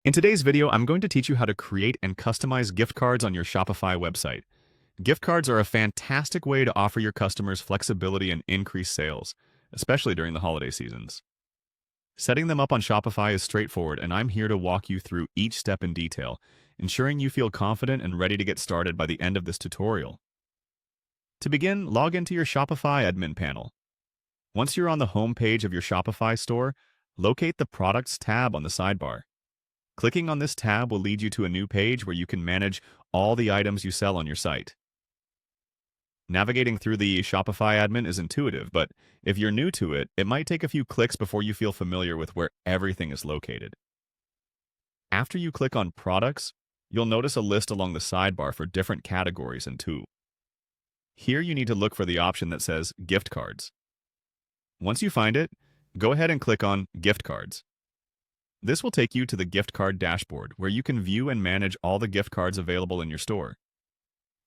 In today's video, I'm going to teach you how to create and customize gift cards on your Shopify website. Gift cards are a fantastic way to offer your customers flexibility and increase sales, especially during the holiday seasons. Setting them up on Shopify is straightforward, and I'm here to walk you through each step in detail, ensuring you feel confident and ready to get started by the end of this tutorial. To begin, log into your Shopify admin panel. Once you're on the home page of your Shopify store, locate the Products tab on the sidebar. Clicking on this tab will lead you to a new page where you can manage all the items you sell on your site. Navigating through the Shopify admin is intuitive, but if you're new to it, it might take a few clicks before you feel familiar with where everything is located. After you click on Products, you'll notice a list along the sidebar for different categories and tools. Here you need to look for the option that says Gift Cards. Once you find it, go ahead and click on Gift Cards. This will take you to the gift card dashboard, where you can view and manage all the gift cards available in your store.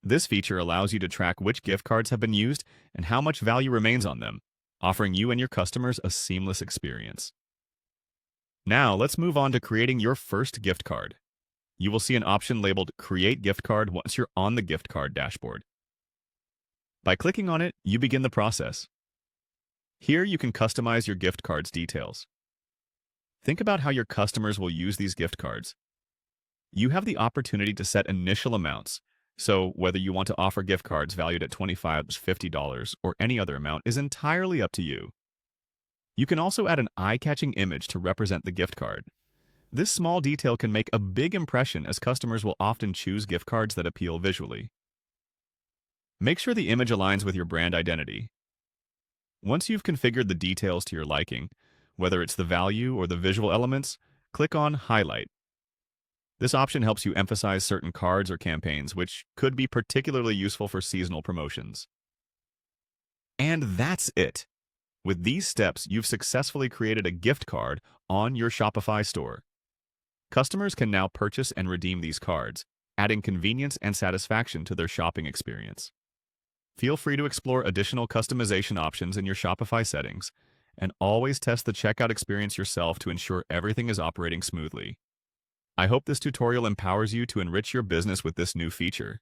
This feature allows you to track which gift cards have been used and how much value remains on them, offering you and your customers a seamless experience. Now, let's move on to creating your first gift card. You will see an option labeled Create Gift Card once you're on the gift card dashboard. By clicking on it, you begin the process. Here you can customize your gift card's details. Think about how your customers will use these gift cards. You have the opportunity to set initial amounts, so whether you want to offer gift cards valued at $25, $50, or any other amount is entirely up to you. You can also add an eye-catching image to represent the gift card. This small detail can make a big impression, as customers will often choose gift cards that appeal visually. Make sure the image aligns with your brand identity. Once you've configured the details to your liking, whether it's the value or the visual elements, click on Highlight. This option helps you emphasize certain cards or campaigns, which could be particularly useful for seasonal promotions. And that's it! With these steps, you've successfully created a gift card on your Shopify store. Customers can now purchase and redeem these cards, adding convenience and satisfaction to their shopping experience. Feel free to explore additional customization options in your Shopify settings, and always test the checkout experience yourself to ensure everything is operating smoothly. I hope this tutorial empowers you to enrich your business with this new feature.